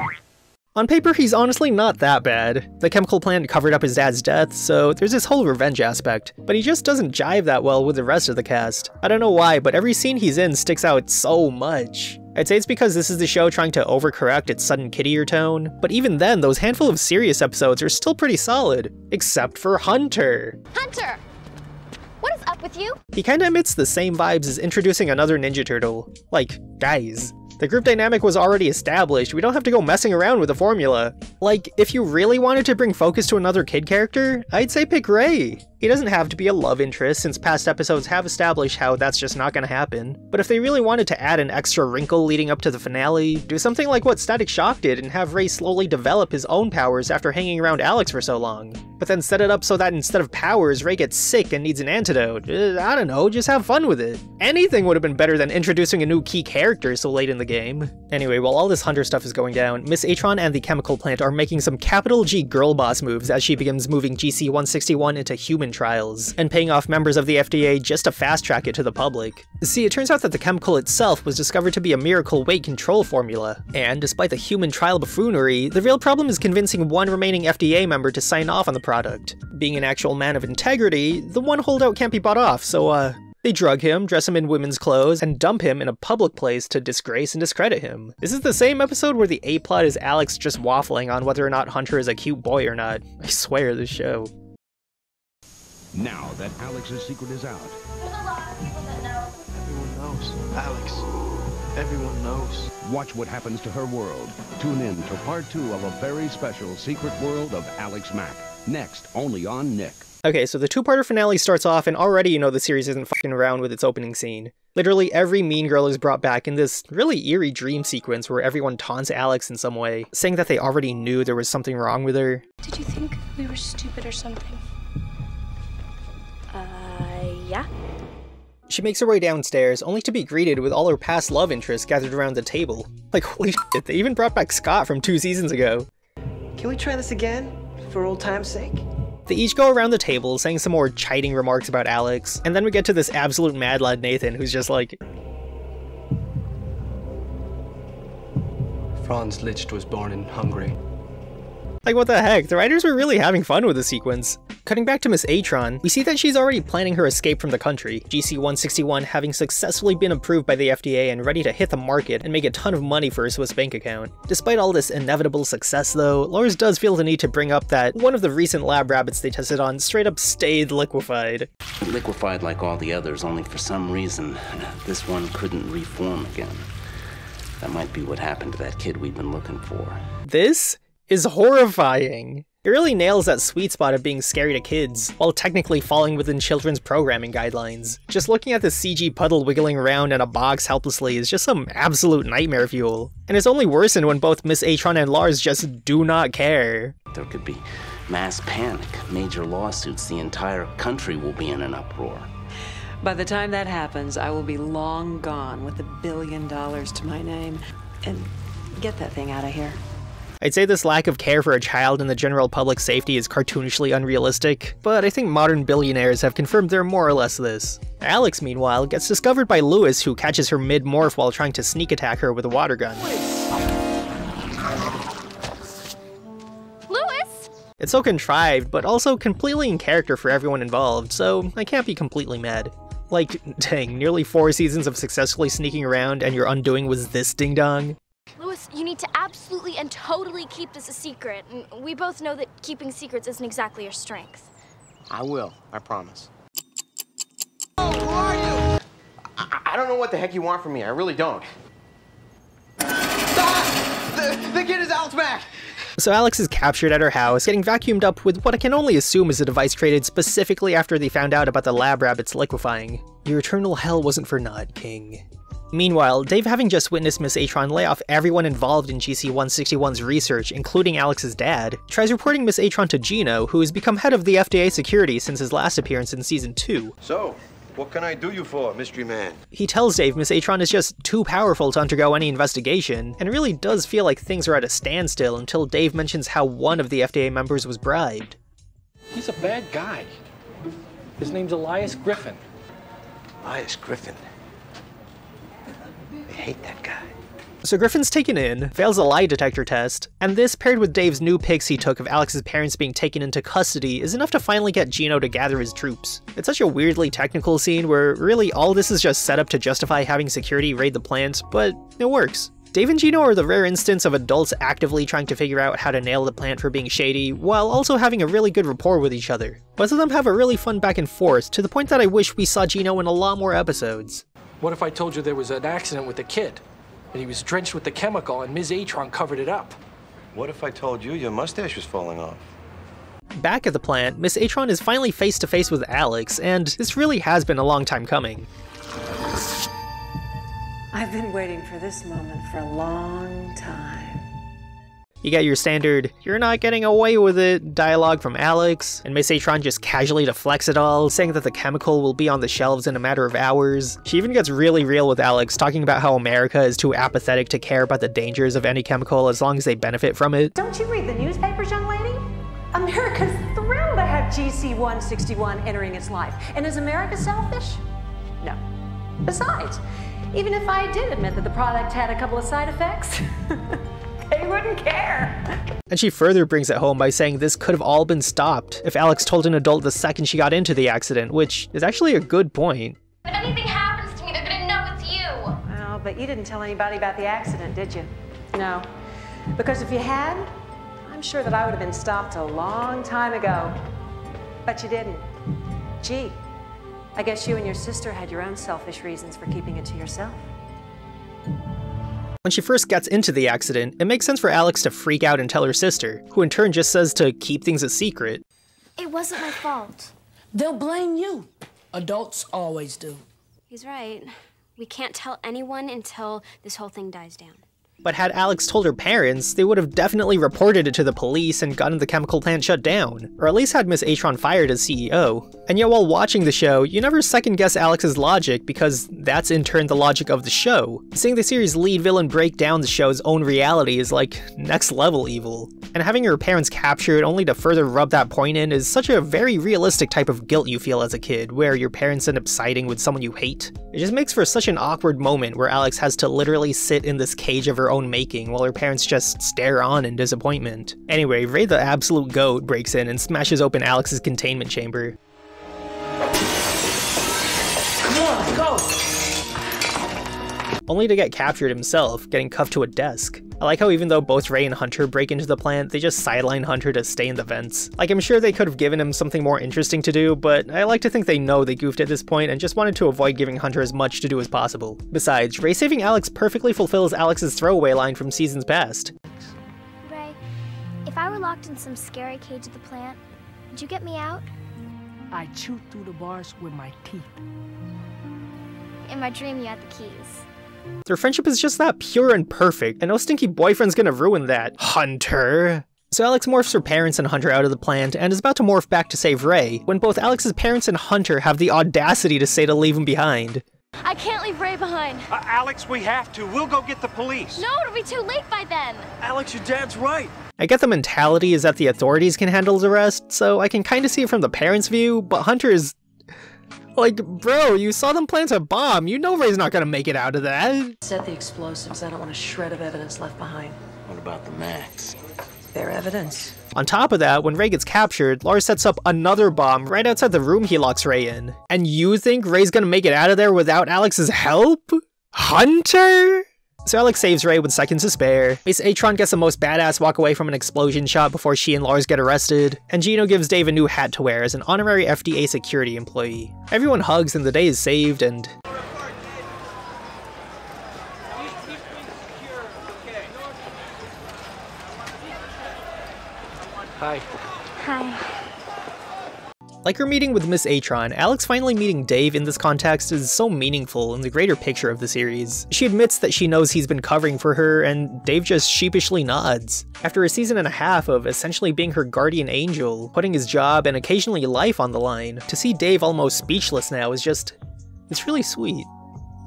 On paper, he's honestly not that bad. The chemical plant covered up his dad's death, so there's this whole revenge aspect, but he just doesn't jive that well with the rest of the cast. I don't know why, but every scene he's in sticks out so much. I'd say it's because this is the show trying to overcorrect its sudden kiddier tone, but even then, those handful of serious episodes are still pretty solid. Except for Hunter! Hunter! What is up with you? He kinda emits the same vibes as introducing another Ninja Turtle. Like, guys, the group dynamic was already established, we don't have to go messing around with the formula. Like, if you really wanted to bring focus to another kid character, I'd say pick Ray. He doesn't have to be a love interest, since past episodes have established how that's just not gonna happen. But if they really wanted to add an extra wrinkle leading up to the finale, do something like what Static Shock did and have Ray slowly develop his own powers after hanging around Alex for so long. But then set it up so that instead of powers, Ray gets sick and needs an antidote. I don't know, just have fun with it. Anything would have been better than introducing a new key character so late in the game. Anyway, while all this Hunter stuff is going down, Miss Atron and the chemical plant are making some capital G girl boss moves as she begins moving GC-161 into human trials, and paying off members of the FDA just to fast-track it to the public. See, it turns out that the chemical itself was discovered to be a miracle weight control formula, and despite the human trial buffoonery, the real problem is convincing one remaining FDA member to sign off on the product. Being an actual man of integrity, the one holdout can't be bought off, so they drug him, dress him in women's clothes, and dump him in a public place to disgrace and discredit him. This is the same episode where the A-plot is Alex just waffling on whether or not Hunter is a cute boy or not. I swear, this show. Now that Alex's secret is out. There's a lot of people that know. Everyone knows. Alex. Everyone knows. Watch what happens to her world. Tune in to part 2 of a very special Secret World of Alex Mack. Next, only on Nick. Okay, so the two-parter finale starts off, and already you know the series isn't fucking around with its opening scene. Literally every mean girl is brought back in this really eerie dream sequence where everyone taunts Alex in some way, saying that they already knew there was something wrong with her. Did you think we were stupid or something? Yeah? She makes her way downstairs, only to be greeted with all her past love interests gathered around the table. Like, holy shit, they even brought back Scott from 2 seasons ago. Can we try this again? For old time's sake? They each go around the table, saying some more chiding remarks about Alex, and then we get to this absolute mad lad Nathan, who's just like... Franz Liszt was born in Hungary. Like, what the heck? The writers were really having fun with the sequence. Cutting back to Miss Atron, we see that she's already planning her escape from the country, GC-161 having successfully been approved by the FDA and ready to hit the market and make a ton of money for her Swiss bank account. Despite all this inevitable success though, Lars does feel the need to bring up that one of the recent lab rabbits they tested on straight up stayed liquefied. Liquefied like all the others, only for some reason, this one couldn't reform again. That might be what happened to that kid we've been looking for. This is horrifying. It really nails that sweet spot of being scary to kids, while technically falling within children's programming guidelines. Just looking at the CG puddle wiggling around in a box helplessly is just some absolute nightmare fuel. And it's only worsened when both Miss Atron and Lars just do not care. There could be mass panic, major lawsuits, the entire country will be in an uproar. By the time that happens, I will be long gone with $1 billion to my name. And get that thing out of here. I'd say this lack of care for a child and the general public safety is cartoonishly unrealistic, but I think modern billionaires have confirmed they're more or less this. Alex, meanwhile, gets discovered by Lewis, who catches her mid-morph while trying to sneak attack her with a water gun. Lewis! It's so contrived, but also completely in character for everyone involved, so I can't be completely mad. Like, dang, nearly 4 seasons of successfully sneaking around and your undoing was this ding-dong? Lewis, you need to absolutely and totally keep this a secret. And we both know that keeping secrets isn't exactly your strength. I will, I promise. Oh, who are you? I don't know what the heck you want from me, I really don't. Stop! The kid is Alex Mack! So Alex is captured at her house, getting vacuumed up with what I can only assume is a device created specifically after they found out about the lab rabbits liquefying. Your eternal hell wasn't for naught, King. Meanwhile, Dave, having just witnessed Miss Atron lay off everyone involved in GC-161's research, including Alex's dad, tries reporting Miss Atron to Gino, who has become head of the FDA security since his last appearance in Season 2. So, what can I do you for, mystery man? He tells Dave Miss Atron is just too powerful to undergo any investigation, and it really does feel like things are at a standstill until Dave mentions how one of the FDA members was bribed. He's a bad guy. His name's Elias Griffin. Elias Griffin. I hate that guy. So Griffin's taken in, fails a lie detector test, and this paired with Dave's new pics he took of Alex's parents being taken into custody is enough to finally get Gino to gather his troops. It's such a weirdly technical scene where really all this is just set up to justify having security raid the plant, but it works. Dave and Gino are the rare instance of adults actively trying to figure out how to nail the plant for being shady, while also having a really good rapport with each other. Both of them have a really fun back and forth, to the point that I wish we saw Gino in a lot more episodes. What if I told you there was an accident with the kid, and he was drenched with the chemical and Ms. Atron covered it up? What if I told you your mustache was falling off? Back at the plant, Miss Atron is finally face to face with Alex, and this really has been a long time coming. I've been waiting for this moment for a long time. You get your standard, "you're not getting away with it" dialogue from Alex, and Miss Atron just casually deflects it all, saying that the chemical will be on the shelves in a matter of hours. She even gets really real with Alex, talking about how America is too apathetic to care about the dangers of any chemical as long as they benefit from it. Don't you read the newspapers, young lady? America's thrilled to have GC-161 entering its life. And is America selfish? No. Besides, even if I did admit that the product had a couple of side effects, they wouldn't care. And she further brings it home by saying this could have all been stopped if Alex told an adult the second she got into the accident, which is actually a good point. If anything happens to me, they're gonna know it's you. Well, but you didn't tell anybody about the accident, did you? No. Because if you had, I'm sure that I would have been stopped a long time ago. But you didn't. Gee, I guess you and your sister had your own selfish reasons for keeping it to yourself. When she first gets into the accident, it makes sense for Alex to freak out and tell her sister, who in turn just says to keep things a secret. It wasn't my fault. They'll blame you. Adults always do. He's right. We can't tell anyone until this whole thing dies down. But had Alex told her parents, they would have definitely reported it to the police and gotten the chemical plant shut down, or at least had Miss Atron fired as CEO. And yet while watching the show, you never second guess Alex's logic because that's in turn the logic of the show. Seeing the series' lead villain break down the show's own reality is like next level evil. And having your parents captured only to further rub that point in is such a very realistic type of guilt you feel as a kid, where your parents end up siding with someone you hate. It just makes for such an awkward moment where Alex has to literally sit in this cage of her own making while her parents just stare on in disappointment. Anyway, Ray the absolute goat breaks in and smashes open Alex's containment chamber. Come on, go! Only to get captured himself, getting cuffed to a desk. I like how even though both Ray and Hunter break into the plant, they just sideline Hunter to stay in the vents. Like, I'm sure they could have given him something more interesting to do, but I like to think they know they goofed at this point and just wanted to avoid giving Hunter as much to do as possible. Besides, Ray saving Alex perfectly fulfills Alex's throwaway line from seasons past. Ray, if I were locked in some scary cage at the plant, would you get me out? I chew through the bars with my teeth. In my dream, you had the keys. Their friendship is just that pure and perfect, and no stinky boyfriend's gonna ruin that. Hunter! So Alex morphs her parents and Hunter out of the plant, and is about to morph back to save Ray, when both Alex's parents and Hunter have the audacity to say to leave him behind. I can't leave Ray behind. Alex, we have to. We'll go get the police. No, it'll be too late by then. Alex, your dad's right. I get the mentality is that the authorities can handle the rest, so I can kinda see it from the parents' view, but Hunter is... like, bro, you saw them plant a bomb. You know Ray's not gonna make it out of that. Set the explosives. I don't want a shred of evidence left behind. What about the Macks? Their evidence. On top of that, when Ray gets captured, Lars sets up another bomb right outside the room he locks Ray in. And you think Ray's gonna make it out of there without Alex's help? Hunter? So Alex saves Ray with seconds to spare. Miss Atron gets the most badass walk away from an explosion shot before she and Lars get arrested. And Gino gives Dave a new hat to wear as an honorary FDA security employee. Everyone hugs and the day is saved, and... Hi. Hi. Like her meeting with Miss Atron, Alex finally meeting Dave in this context is so meaningful in the greater picture of the series. She admits that she knows he's been covering for her, and Dave just sheepishly nods. After a season and a half of essentially being her guardian angel, putting his job and occasionally life on the line, to see Dave almost speechless now is just... it's really sweet.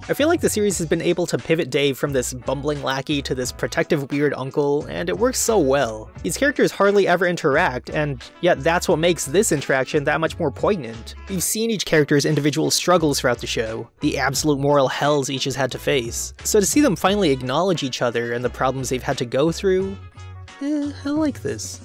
I feel like the series has been able to pivot Dave from this bumbling lackey to this protective weird uncle, and it works so well. These characters hardly ever interact, and yet that's what makes this interaction that much more poignant. We've seen each character's individual struggles throughout the show, the absolute moral hells each has had to face. So to see them finally acknowledge each other and the problems they've had to go through, I like this.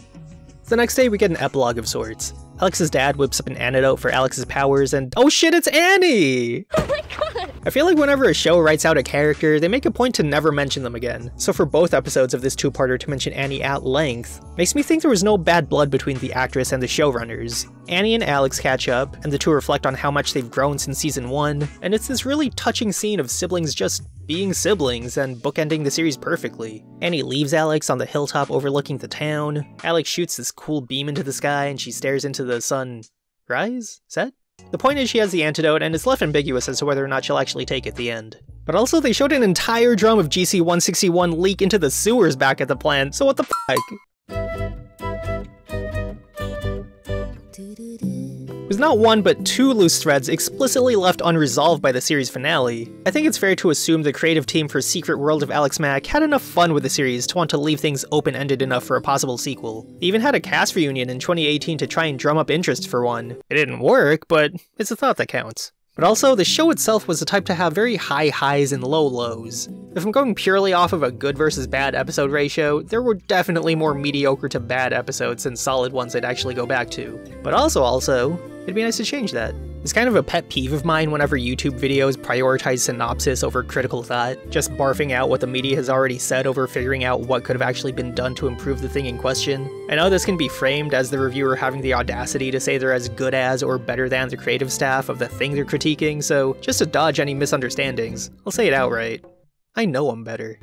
The next day we get an epilogue of sorts. Alex's dad whips up an antidote for Alex's powers and oh shit, it's Annie! Oh my god! I feel like whenever a show writes out a character, they make a point to never mention them again. So for both episodes of this two-parter to mention Annie at length, makes me think there was no bad blood between the actress and the showrunners. Annie and Alex catch up, and the two reflect on how much they've grown since season 1, and it's this really touching scene of siblings just being siblings and bookending the series perfectly. Annie leaves Alex on the hilltop overlooking the town. Alex shoots this cool beam into the sky and she stares into the sun rise? Set? The point is she has the antidote and it's left ambiguous as to whether or not she'll actually take it at the end. But also they showed an entire drum of GC-161 leak into the sewers back at the plant, so what the fuck? There's not one but two loose threads explicitly left unresolved by the series finale. I think it's fair to assume the creative team for Secret World of Alex Mack had enough fun with the series to want to leave things open-ended enough for a possible sequel. They even had a cast reunion in 2018 to try and drum up interest for one. It didn't work, but it's a thought that counts. But also, the show itself was the type to have very high highs and low lows. If I'm going purely off of a good versus bad episode ratio, there were definitely more mediocre to bad episodes than solid ones I'd actually go back to. But also, it'd be nice to change that. It's kind of a pet peeve of mine whenever YouTube videos prioritize synopsis over critical thought, just barfing out what the media has already said over figuring out what could have actually been done to improve the thing in question. I know this can be framed as the reviewer having the audacity to say they're as good as or better than the creative staff of the thing they're critiquing, so just to dodge any misunderstandings, I'll say it outright. I know I'm better.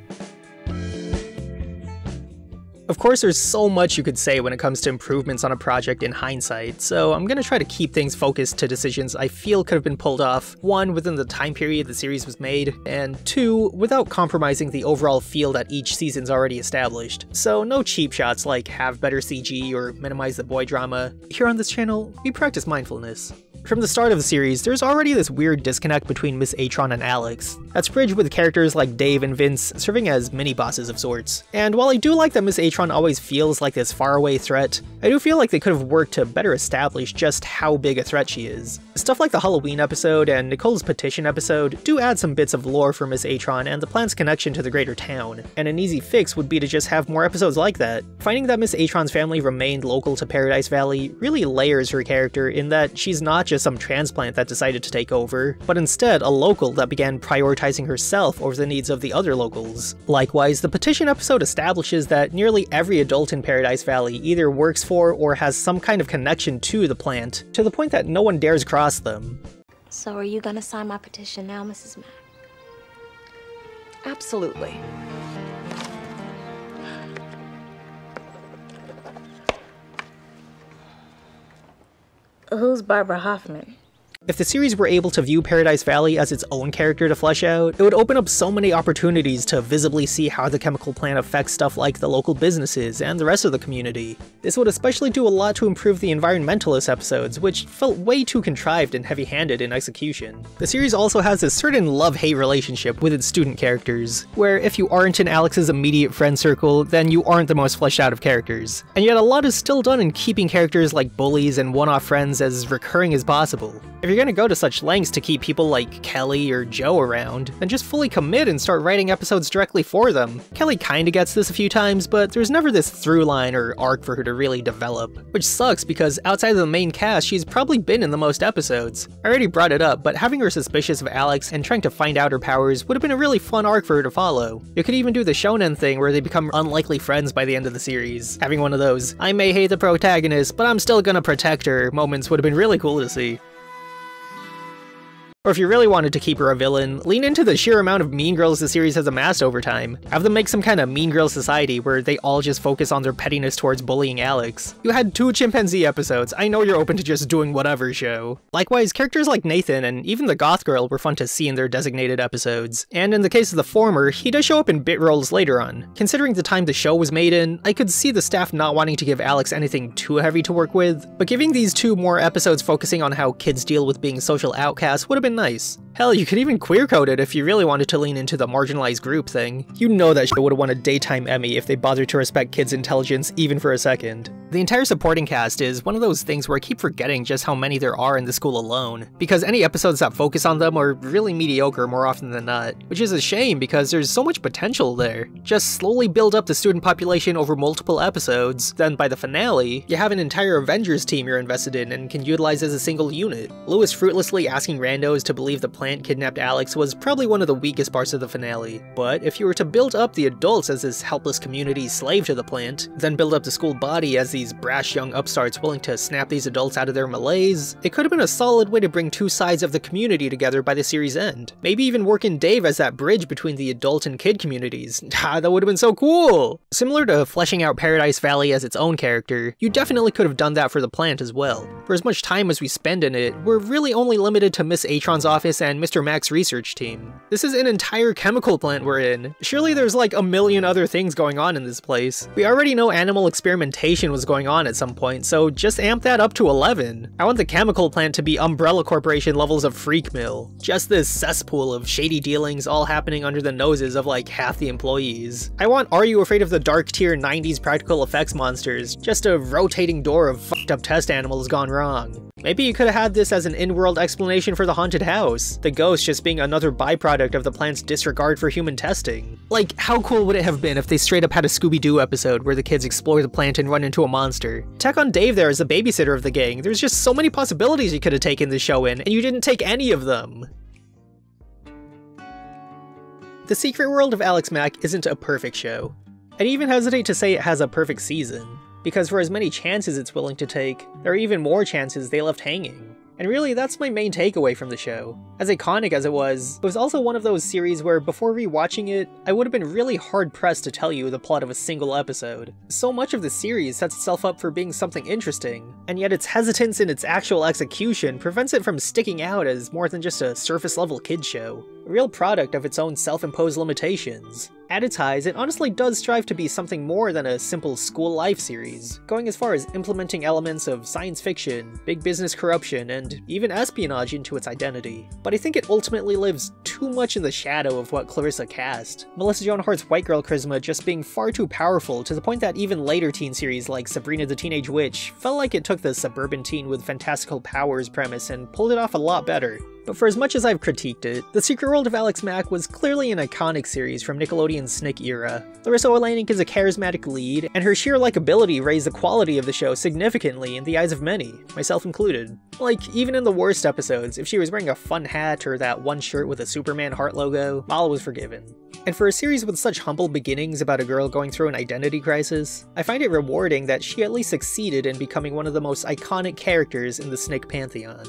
Of course, there's so much you could say when it comes to improvements on a project in hindsight, so I'm gonna try to keep things focused to decisions I feel could have been pulled off, 1, within the time period the series was made, and 2, without compromising the overall feel that each season's already established. So no cheap shots like have better CG or minimize the boy drama. Here on this channel, we practice mindfulness. From the start of the series, there's already this weird disconnect between Miss Atron and Alex. That's bridged with characters like Dave and Vince serving as mini-bosses of sorts. And while I do like that Miss Atron always feels like this faraway threat, I do feel like they could have worked to better establish just how big a threat she is. Stuff like the Halloween episode and Nicole's petition episode do add some bits of lore for Miss Atron and the plant's connection to the greater town, and an easy fix would be to just have more episodes like that. Finding that Miss Atron's family remained local to Paradise Valley really layers her character in that she's not just just some transplant that decided to take over, but instead a local that began prioritizing herself over the needs of the other locals. Likewise, the petition episode establishes that nearly every adult in Paradise Valley either works for or has some kind of connection to the plant, to the point that no one dares cross them. So are you gonna sign my petition now, Mrs. Mack? Absolutely. Who's Barbara Hoffman? If the series were able to view Paradise Valley as its own character to flesh out, it would open up so many opportunities to visibly see how the chemical plant affects stuff like the local businesses and the rest of the community. This would especially do a lot to improve the environmentalist episodes, which felt way too contrived and heavy-handed in execution. The series also has a certain love-hate relationship with its student characters, where if you aren't in Alex's immediate friend circle, then you aren't the most fleshed out of characters. And yet a lot is still done in keeping characters like bullies and one-off friends as recurring as possible. If you're gonna go to such lengths to keep people like Kelly or Joe around, then just fully commit and start writing episodes directly for them. Kelly kinda gets this a few times, but there's never this through line or arc for her to really develop. Which sucks because outside of the main cast, she's probably been in the most episodes. I already brought it up, but having her suspicious of Alex and trying to find out her powers would have been a really fun arc for her to follow. You could even do the shonen thing where they become unlikely friends by the end of the series. Having one of those, I may hate the protagonist, but I'm still gonna protect her moments would have been really cool to see. Or if you really wanted to keep her a villain, lean into the sheer amount of mean girls the series has amassed over time. Have them make some kind of mean girl society where they all just focus on their pettiness towards bullying Alex. You had 2 chimpanzee episodes, I know you're open to just doing whatever show. Likewise, characters like Nathan and even the goth girl were fun to see in their designated episodes. And in the case of the former, he does show up in bit roles later on. Considering the time the show was made in, I could see the staff not wanting to give Alex anything too heavy to work with, but giving these 2 more episodes focusing on how kids deal with being social outcasts would have been nice. Hell, you could even queer code it if you really wanted to lean into the marginalized group thing. You know that show would have won a daytime Emmy if they bothered to respect kids' intelligence even for a second. The entire supporting cast is one of those things where I keep forgetting just how many there are in the school alone, because any episodes that focus on them are really mediocre more often than not, which is a shame because there's so much potential there. Just slowly build up the student population over multiple episodes, then by the finale, you have an entire Avengers team you're invested in and can utilize as a single unit. Lewis fruitlessly asking randos to believe the plant kidnapped Alex was probably one of the weakest parts of the finale, but if you were to build up the adults as this helpless community slave to the plant, then build up the school body as these brash young upstarts willing to snap these adults out of their malaise, it could have been a solid way to bring 2 sides of the community together by the series' end. Maybe even work in Dave as that bridge between the adult and kid communities. That would have been so cool! Similar to fleshing out Paradise Valley as its own character, you definitely could have done that for the plant as well. For as much time as we spend in it, we're really only limited to Miss Atron's office and Mr. Mack's research team. This is an entire chemical plant we're in. Surely there's like a million other things going on in this place. We already know animal experimentation was going on at some point, so just amp that up to 11. I want the chemical plant to be Umbrella Corporation levels of Freak Mill. Just this cesspool of shady dealings all happening under the noses of like half the employees. I want Are You Afraid of the Dark Tier 90s practical effects monsters, just a rotating door of fucked up test animals gone wrong. Maybe you could have had this as an in-world explanation for the haunted house, the ghost just being another byproduct of the plant's disregard for human testing. Like, how cool would it have been if they straight up had a Scooby-Doo episode where the kids explore the plant and run into a monster? Tack on Dave there as the babysitter of the gang. There's just so many possibilities you could have taken this show in, and you didn't take any of them. The Secret World of Alex Mack isn't a perfect show. I'd even hesitate to say it has a perfect season, because for as many chances it's willing to take, there are even more chances they left hanging. And really, that's my main takeaway from the show. As iconic as it was also one of those series where before rewatching it, I would have been really hard-pressed to tell you the plot of a single episode. So much of the series sets itself up for being something interesting, and yet its hesitance in its actual execution prevents it from sticking out as more than just a surface-level kids show. A real product of its own self-imposed limitations. At its highs, it honestly does strive to be something more than a simple school life series, going as far as implementing elements of science fiction, big business corruption, and even espionage into its identity. But I think it ultimately lives too much in the shadow of what Clarissa cast, Melissa Joan Hart's white girl charisma just being far too powerful to the point that even later teen series like Sabrina the Teenage Witch felt like it took the suburban teen with fantastical powers premise and pulled it off a lot better. But for as much as I've critiqued it, The Secret World of Alex Mack was clearly an iconic series from Nickelodeon's Snick era. Larissa Oleynik is a charismatic lead, and her sheer likability raised the quality of the show significantly in the eyes of many, myself included. Like, even in the worst episodes, if she was wearing a fun hat or that one shirt with a Superman heart logo, all was forgiven. And for a series with such humble beginnings about a girl going through an identity crisis, I find it rewarding that she at least succeeded in becoming one of the most iconic characters in the Snick pantheon.